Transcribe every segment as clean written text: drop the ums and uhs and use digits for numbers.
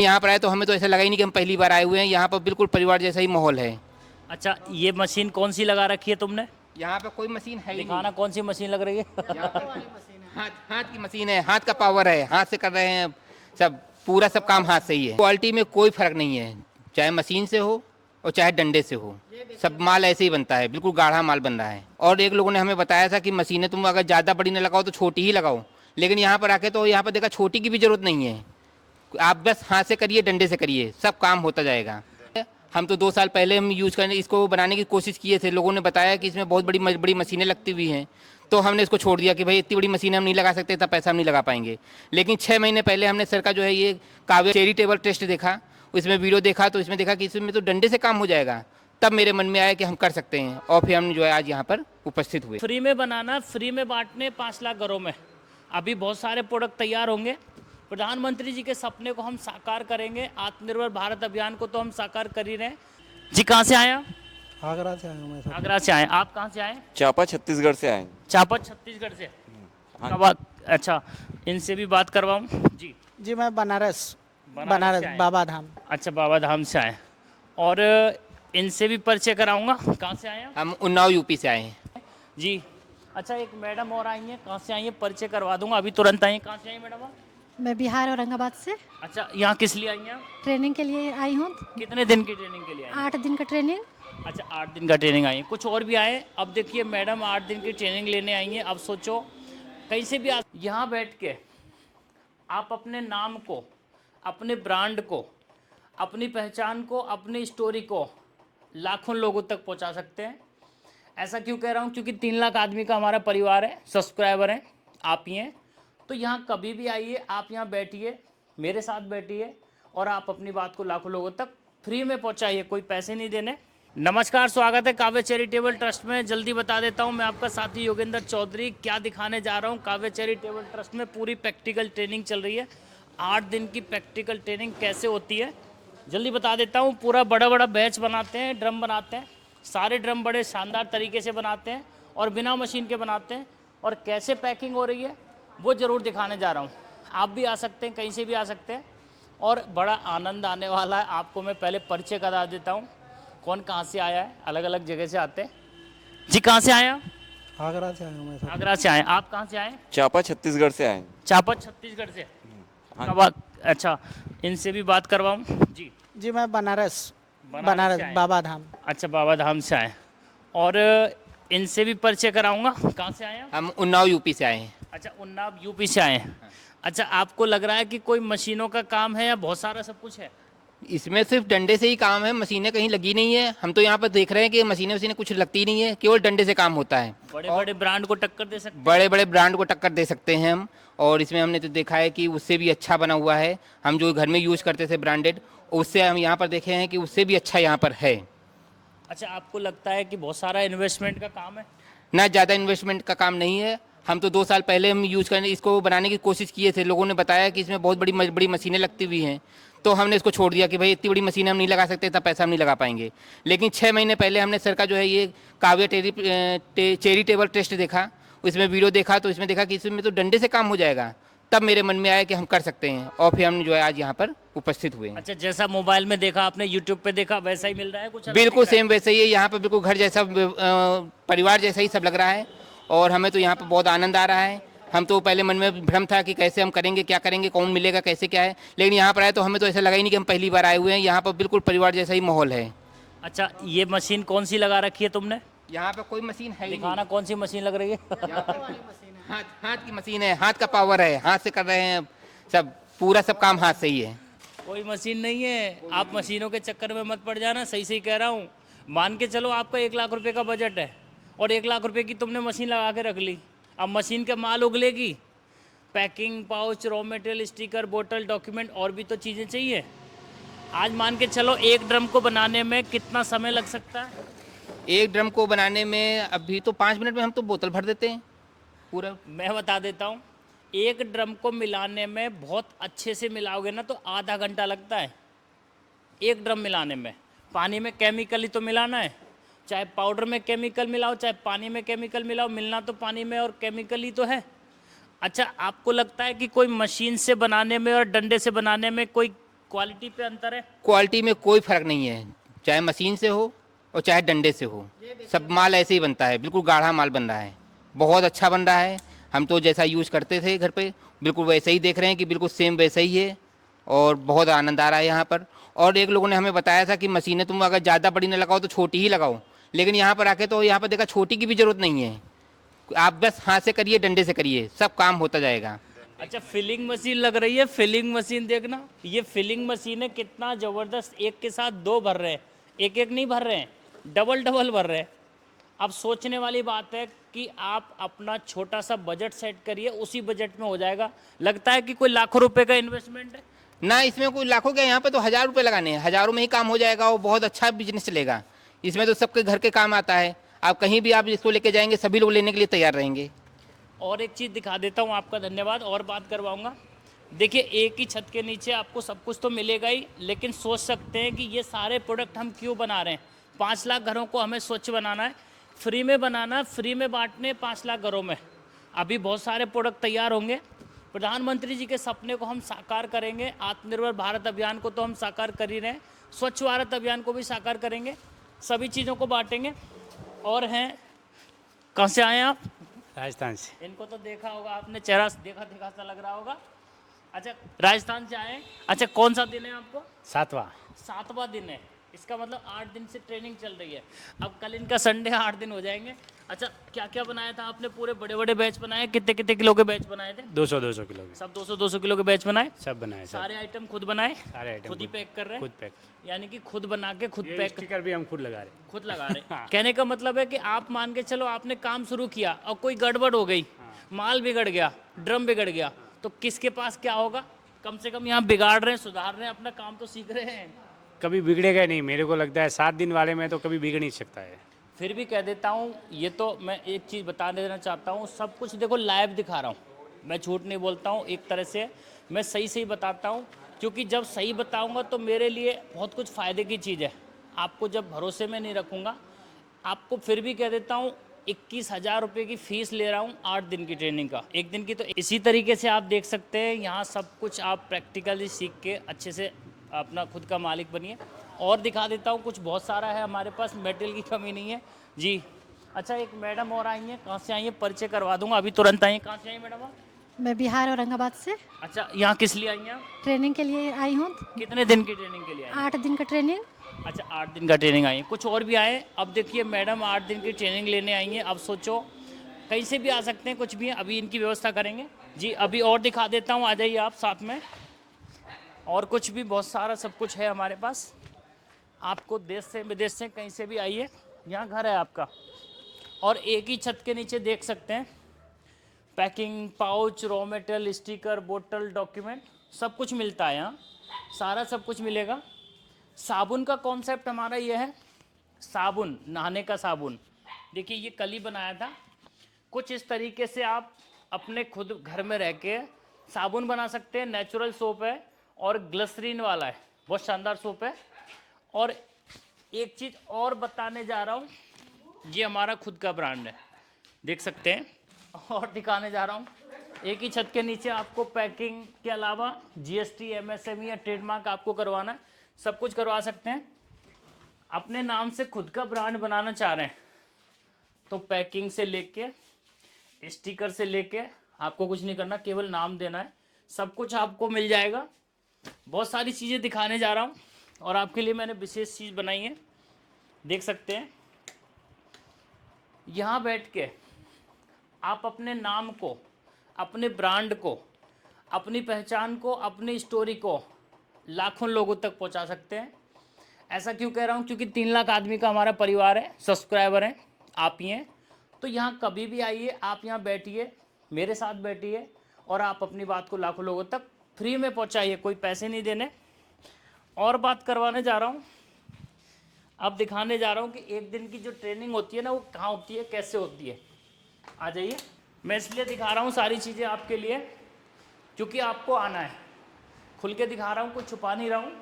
यहाँ पर आए तो हमें तो ऐसा लगा ही नहीं कि हम पहली बार आए हुए हैं। यहाँ पर बिल्कुल परिवार जैसा ही माहौल है। अच्छा, ये मशीन कौन सी लगा रखी है तुमने? यहाँ पे कोई मशीन है ही नहीं। दिखाना कौन सी मशीन लग रही है। यहाँ पर हाथ हाथ की मशीन है, हाथ का पावर है, हाथ से कर रहे हैं सब, पूरा सब काम हाथ से ही है। क्वालिटी में कोई फर्क नहीं है, चाहे मशीन से हो और चाहे डंडे से हो, सब माल ऐसे ही बनता है, बिल्कुल गाढ़ा माल बन रहा है। और एक लोगों ने हमें बताया था कि मशीनें तुम अगर ज़्यादा बड़ी न लगाओ तो छोटी ही लगाओ, लेकिन यहाँ पर आके तो यहाँ पर देखा छोटी की भी जरूरत नहीं है। आप बस हाथ से करिए, डंडे से करिए, सब काम होता जाएगा। हम तो 2 साल पहले हम यूज़ करने इसको बनाने की कोशिश किए थे। लोगों ने बताया कि इसमें बहुत बड़ी बड़ी मशीनें लगती हुई हैं, तो हमने इसको छोड़ दिया कि भाई इतनी बड़ी मशीनें हम नहीं लगा सकते, इतना पैसा हम नहीं लगा पाएंगे। लेकिन 6 महीने पहले हमने सर का जो है ये काव्य चैरिटेबल ट्रस्ट देखा, इसमें वीडियो देखा, तो इसमें देखा कि इसमें तो डंडे से काम हो जाएगा। तब मेरे मन में आया कि हम कर सकते हैं, और फिर हम जो है आज यहाँ पर उपस्थित हुए। फ्री में बनाना, फ्री में बांटने 5 लाख घरों में। अभी बहुत सारे प्रोडक्ट तैयार होंगे। प्रधानमंत्री जी के सपने को हम साकार करेंगे। आत्मनिर्भर भारत अभियान को तो हम साकार कर ही रहे हैं। जी कहाँ से आए आप? आगरा से आया हूँ मैं सर। आगरा से आए। आप कहाँ से आए? चापा छत्तीसगढ़ से आए। चापा छत्तीसगढ़ से। कब अच्छा, इनसे भी बात करवाऊँ जी। जी मैं बनारस बनारस से आए। बाबा धाम। अच्छा, बाबा धाम से आए। और इनसे भी परिचय कराऊंगा। कहाँ से आए आप? हम उन्नाव यूपी से आए हैं। जी। अच्छा, एक मैडम और आई हैं। कहाँ से आई हैं? परिचय करवा दूंगा, अभी तुरंत आई हैं। कहाँ से आई मैडम आप? मैं बिहार औरंगाबाद से अच्छा, यहाँ किस लिए आई हैं आप? ट्रेनिंग के लिए आई हूँ। कितने दिन की ट्रेनिंग के लिए आई हैं? 8 दिन का ट्रेनिंग। अच्छा, 8 दिन का ट्रेनिंग आई हैं। कुछ और भी आए। अब देखिए मैडम 8 दिन की ट्रेनिंग लेने आई हैं। अब सोचो कहीं से भी यहाँ बैठ के आप अपने नाम को, अपने ब्रांड को, अपनी पहचान को, अपनी स्टोरी को लाखों लोगों तक पहुँचा सकते हैं। ऐसा क्यों कह रहा हूँ? क्योंकि 3 लाख आदमी का हमारा परिवार है, सब्सक्राइबर हैं, आप ही हैं। तो यहाँ कभी भी आइए, आप यहाँ बैठिए, मेरे साथ बैठिए, और आप अपनी बात को लाखों लोगों तक फ्री में पहुँचाइए, कोई पैसे नहीं देने। नमस्कार, स्वागत है काव्य चैरिटेबल ट्रस्ट में। जल्दी बता देता हूँ, मैं आपका साथी योगेंद्र चौधरी। क्या दिखाने जा रहा हूँ? काव्य चैरिटेबल ट्रस्ट में पूरी प्रैक्टिकल ट्रेनिंग चल रही है। 8 दिन की प्रैक्टिकल ट्रेनिंग कैसे होती है जल्दी बता देता हूँ। पूरा बड़ा बड़ा बैच बनाते हैं, ड्रम बनाते हैं, सारे ड्रम बड़े शानदार तरीके से बनाते हैं और बिना मशीन के बनाते हैं। और कैसे पैकिंग हो रही है वो ज़रूर दिखाने जा रहा हूँ। आप भी आ सकते हैं, कहीं से भी आ सकते हैं, और बड़ा आनंद आने वाला है। आपको मैं पहले परिचय करा देता हूँ, कौन कहाँ से आया है। अलग अलग जगह से आते हैं। जी कहाँ से आए आप? आगरा से आया हूँ मैं सर। आगरा से आए। आप कहाँ से आए? चापा छत्तीसगढ़ से आए। चापा छत्तीसगढ़ से। कब अच्छा, इनसे भी बात करवाऊँ जी। जी मैं बनारस से आए। बाबा धाम। अच्छा, बाबा धाम से आए। और इनसे भी परिचय कराऊंगा। कहाँ से आए आप? हम उन्नाव यूपी से आए हैं। अच्छा, उन्नाव यूपी से आए हैं। अच्छा, आपको लग रहा है कि कोई मशीनों का काम है या बहुत सारा सब कुछ है? इसमें सिर्फ डंडे से ही काम है, मशीनें कहीं लगी नहीं है। हम तो यहाँ पर देख रहे हैं कि मशीनें वशीनें कुछ लगती नहीं है, केवल डंडे से काम होता है। बड़े बड़े ब्रांड को टक्कर दे सकते हैं। बड़े बड़े ब्रांड को टक्कर दे सकते हैं हम। और इसमें हमने तो देखा है कि उससे भी अच्छा बना हुआ है। हम जो घर में यूज़ करते थे ब्रांडेड, उससे हम यहाँ पर देखे हैं कि उससे भी अच्छा यहाँ पर है। अच्छा, आपको लगता है कि बहुत सारा इन्वेस्टमेंट का काम है? ना, ज़्यादा इन्वेस्टमेंट का काम नहीं है। हम तो 2 साल पहले हम यूज़ करने इसको बनाने की कोशिश किए थे। लोगों ने बताया कि इसमें बहुत बड़ी बड़ी मशीनें लगती हुई हैं, तो हमने इसको छोड़ दिया कि भाई इतनी बड़ी मशीनें हम नहीं लगा सकते, इतना पैसा हम नहीं लगा पाएंगे। लेकिन 6 महीने पहले हमने सर का जो है ये काव्य चैरिटेबल ट्रस्ट देखा, इसमें वीडियो देखा, तो इसमें देखा कि इसमें तो डंडे से काम हो जाएगा। तब मेरे मन में आया कि हम कर सकते हैं, और फिर हम जो है आज यहाँ पर उपस्थित हुए हैं। अच्छा, जैसा मोबाइल में देखा आपने, यूट्यूब पे देखा, वैसा ही मिल रहा है? कुछ अलग बिल्कुल दिख रहा सेम वैसे ही है। यहाँ पर बिल्कुल घर जैसा, परिवार जैसा ही सब लग रहा है, और हमें तो यहाँ पर बहुत आनंद आ रहा है। हम तो पहले मन में भ्रम था कि कैसे हम करेंगे, क्या करेंगे, कौन मिलेगा, कैसे क्या है, लेकिन यहाँ पर आए तो हमें तो ऐसा लगा ही नहीं कि हम पहली बार आए हुए हैं। यहाँ पर बिल्कुल परिवार जैसा ही माहौल है। है? अच्छा, ये मशीन कौन सी लगा रखी है तुमने? यहाँ पर कोई मशीन है ही नहीं। दिखाना कौन सी मशीन लग रही है। हाथ की मशीन है, हाथ का पावर है, हाथ से कर रहे हैं सब, पूरा सब काम हाथ से ही है। कोई मशीन नहीं है। आप मशीनों के चक्कर में मत पड़ जाना। सही सही कह रहा हूँ। मान के चलो आपका 1 लाख रुपए का बजट है, और 1 लाख रुपए की तुमने मशीन लगा के रख ली। अब मशीन के माल उगलेगी, packing, pouch, raw material, sticker, बोतल, डॉक्यूमेंट, और भी तो चीज़ें चाहिए। आज मान के चलो एक ड्रम को बनाने में कितना समय लग सकता है? एक ड्रम को बनाने में अभी तो 5 मिनट में हम तो बोतल भर देते हैं पूरा। मैं बता देता हूँ, एक ड्रम को मिलाने में बहुत अच्छे से मिलाओगे ना तो आधा घंटा लगता है। एक ड्रम मिलाने में पानी में केमिकल ही तो मिलाना है। चाहे पाउडर में केमिकल मिलाओ, चाहे पानी में केमिकल मिलाओ, मिलना तो पानी में और केमिकल ही तो है। अच्छा, आपको लगता है कि कोई मशीन से बनाने में और डंडे से बनाने में कोई क्वालिटी पे अंतर है? क्वालिटी में कोई फ़र्क नहीं है, चाहे मशीन से हो और चाहे डंडे से हो, सब माल ऐसे ही बनता है, बिल्कुल गाढ़ा माल बन रहा है, बहुत अच्छा बन रहा है। हम तो जैसा यूज़ करते थे घर पे बिल्कुल वैसे ही देख रहे हैं कि बिल्कुल सेम वैसा ही है और बहुत आनंद आ रहा है यहाँ पर। और एक लोगों ने हमें बताया था कि मशीनें तुम अगर ज़्यादा बड़ी ना लगाओ तो छोटी ही लगाओ, लेकिन यहाँ पर आके तो यहाँ पर देखा छोटी की भी ज़रूरत नहीं है, आप बस हाथ से करिए, डंडे से करिए, सब काम होता जाएगा। अच्छा, फिलिंग मशीन लग रही है, फिलिंग मशीन देखना, ये फिलिंग मशीन है, कितना ज़बरदस्त, एक के साथ दो भर रहे हैं, एक एक नहीं भर रहे हैं, डबल डबल भर रहे हैं। अब सोचने वाली बात है कि आप अपना छोटा सा बजट सेट करिए, उसी बजट में हो जाएगा। लगता है कि कोई लाखों रुपए का इन्वेस्टमेंट है? ना, इसमें कोई लाखों के, यहाँ पे तो 1000 रुपये लगाने हैं, हज़ारों में ही काम हो जाएगा और बहुत अच्छा बिजनेस चलेगा। इसमें तो सबके घर के काम आता है, आप कहीं भी आप इसको लेके जाएंगे सभी लोग लेने के लिए तैयार रहेंगे। और एक चीज़ दिखा देता हूँ, आपका धन्यवाद, और बात करवाऊँगा। देखिए, एक ही छत के नीचे आपको सब कुछ तो मिलेगा ही, लेकिन सोच सकते हैं कि ये सारे प्रोडक्ट हम क्यों बना रहे हैं। 5 लाख घरों को हमें स्वच्छ बनाना है, फ्री में बनाना है, फ्री में बांटने 5 लाख घरों में। अभी बहुत सारे प्रोडक्ट तैयार होंगे, प्रधानमंत्री जी के सपने को हम साकार करेंगे। आत्मनिर्भर भारत अभियान को तो हम साकार कर ही रहे हैं, स्वच्छ भारत अभियान को भी साकार करेंगे, सभी चीज़ों को बांटेंगे। और हैं, कहाँ से आए हैं आप? राजस्थान से। इनको तो देखा होगा आपने, चेहरा देखा देखा सा लग रहा होगा। अच्छा, राजस्थान से आए हैं। अच्छा, कौन सा दिन है आपको? 7वां दिन है, इसका मतलब 8 दिन से ट्रेनिंग चल रही है। अब कल इनका संडे, 8 दिन हो जाएंगे। अच्छा, क्या क्या बनाया था आपने? पूरे बड़े बड़े बैच बनाए, कितने कितने किलो के बैच बनाए थे? 200 किलो के सब 200 किलो के बैच बनाए? सब बनाए। सब सारे आइटम खुद बनाए? सारे आइटम खुद ही पैक कर रहे हैं? खुद पैक। यानी कि खुद बना के खुद ये पैक, स्टिकर भी हम खुद लगा रहे हैं। खुद लगा रहे हैं। हाँ। कहने का मतलब है कि आप मान के चलो, आपने काम शुरू किया और कोई गड़बड़ हो गई, माल बिगड़ गया, ड्रम बिगड़ गया, तो किसके पास क्या होगा? कम से कम यहाँ बिगाड़ रहे हैं, सुधार रहे हैं, अपना काम तो सीख रहे हैं। कभी बिगड़ेगा नहीं, मेरे को लगता है 7 दिन वाले में तो कभी बिगड़ नहीं सकता है। फिर भी कह देता हूँ, ये तो मैं एक चीज़ बता देना चाहता हूँ, सब कुछ देखो लाइव दिखा रहा हूँ, मैं झूठ नहीं बोलता हूँ, एक तरह से मैं सही सही बताता हूँ, क्योंकि जब सही बताऊँगा तो मेरे लिए बहुत कुछ फ़ायदे की चीज़ है। आपको जब भरोसे में नहीं रखूँगा, आपको फिर भी कह देता हूँ 21,000 रुपये की फ़ीस ले रहा हूँ 8 दिन की ट्रेनिंग का, एक दिन की। तो इसी तरीके से आप देख सकते हैं, यहाँ सब कुछ आप प्रैक्टिकली सीख के अच्छे से अपना खुद का मालिक बनिए। और दिखा देता हूँ, कुछ बहुत सारा है हमारे पास, मटेरियल की कमी नहीं है जी। अच्छा, एक मैडम और आई हैं, कहाँ से आई हैं? परिचय करवा दूंगा, अभी तुरंत आई हैं। कहाँ से आई मैडम आप? मैं बिहार औरंगाबाद से अच्छा, यहाँ किस लिए आई हैं आप? ट्रेनिंग के लिए आई हूँ। कितने दिन की ट्रेनिंग के लिए आई हैं? 8 दिन का ट्रेनिंग। अच्छा, 8 दिन का ट्रेनिंग आई हैं। कुछ और भी आए? अब देखिए, मैडम 8 दिन की ट्रेनिंग लेने आई हैं। अब सोचो, कहीं से भी आ सकते हैं, कुछ भी है, अभी इनकी व्यवस्था करेंगे जी। अभी और दिखा देता हूँ, आ जाइए आप साथ में। और कुछ भी बहुत सारा सब कुछ है हमारे पास, आपको देश से विदेश से कहीं से भी आइए, यहाँ घर है आपका। और एक ही छत के नीचे देख सकते हैं, packing, pouch, raw material, sticker, बोतल, डॉक्यूमेंट, सब कुछ मिलता है यहाँ, सारा सब कुछ मिलेगा। साबुन का कॉन्सेप्ट हमारा ये है, साबुन, नहाने का साबुन। देखिए, ये कल ही बनाया था, कुछ इस तरीके से आप अपने खुद घर में रह के साबुन बना सकते हैं। नेचुरल सोप है और ग्लिसरीन वाला है, बहुत शानदार सोप है। और एक चीज़ और बताने जा रहा हूँ, ये हमारा खुद का ब्रांड है, देख सकते हैं। और दिखाने जा रहा हूँ, एक ही छत के नीचे आपको पैकिंग के अलावा GST, MSME या ट्रेडमार्क आपको करवाना है, सब कुछ करवा सकते हैं। अपने नाम से खुद का ब्रांड बनाना चाह रहे हैं तो पैकिंग से लेके, स्टिकर से लेके, आपको कुछ नहीं करना, केवल नाम देना है, सब कुछ आपको मिल जाएगा। बहुत सारी चीज़ें दिखाने जा रहा हूँ और आपके लिए मैंने विशेष चीज़ बनाई है, देख सकते हैं। यहाँ बैठ के आप अपने नाम को, अपने ब्रांड को, अपनी पहचान को, अपनी स्टोरी को लाखों लोगों तक पहुँचा सकते हैं। ऐसा क्यों कह रहा हूँ? क्योंकि 3 लाख आदमी का हमारा परिवार है, सब्सक्राइबर हैं, आप ही हैं। तो यहाँ कभी भी आइए, आप यहाँ बैठिए, मेरे साथ बैठिए और आप अपनी बात को लाखों लोगों तक फ्री में पहुँचाइए, कोई पैसे नहीं देने। और बात करवाने जा रहा हूँ, अब दिखाने जा रहा हूँ कि एक दिन की जो ट्रेनिंग होती है ना, वो कहाँ होती है, कैसे होती है। आ जाइए। मैं इसलिए दिखा रहा हूँ सारी चीज़ें आपके लिए, क्योंकि आपको आना है। खुल के दिखा रहा हूँ, कुछ छुपा नहीं रहा हूँ।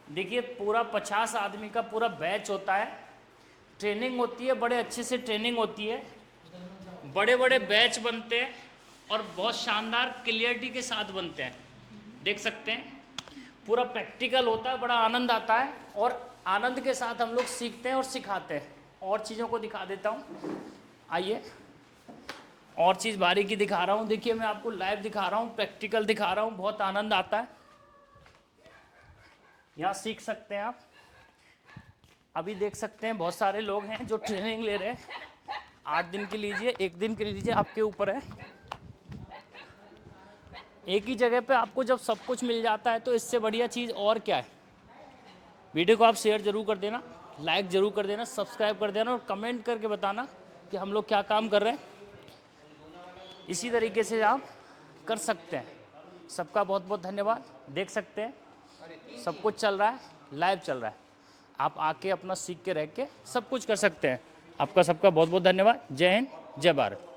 देखिए, पूरा 50 आदमी का पूरा बैच होता है, ट्रेनिंग होती है, बड़े अच्छे से ट्रेनिंग होती है, बड़े बड़े बैच बनते हैं और बहुत शानदार क्लियरिटी के साथ बनते हैं, देख सकते हैं। पूरा प्रैक्टिकल होता है, बड़ा आनंद आता है और आनंद के साथ हम लोग सीखते हैं और सिखाते हैं। और चीज़ों को दिखा देता हूँ, आइए और चीज़ बारीकी दिखा रहा हूँ। देखिए मैं आपको लाइव दिखा रहा हूँ, प्रैक्टिकल दिखा रहा हूँ, बहुत आनंद आता है। यहाँ सीख सकते हैं आप। अभी देख सकते हैं बहुत सारे लोग हैं जो ट्रेनिंग ले रहे हैं। 8 दिन की लीजिए, 1 दिन की लीजिए, आपके ऊपर है। एक ही जगह पे आपको जब सब कुछ मिल जाता है तो इससे बढ़िया चीज़ और क्या है। वीडियो को आप शेयर जरूर कर देना, लाइक जरूर कर देना, सब्सक्राइब कर देना और कमेंट करके बताना कि हम लोग क्या काम कर रहे हैं। इसी तरीके से आप कर सकते हैं। सबका बहुत बहुत धन्यवाद। देख सकते हैं सब कुछ चल रहा है, लाइव चल रहा है। आप आके अपना सीख के रह के सब कुछ कर सकते हैं। आपका सबका बहुत बहुत धन्यवाद। जय हिंद, जय भारत।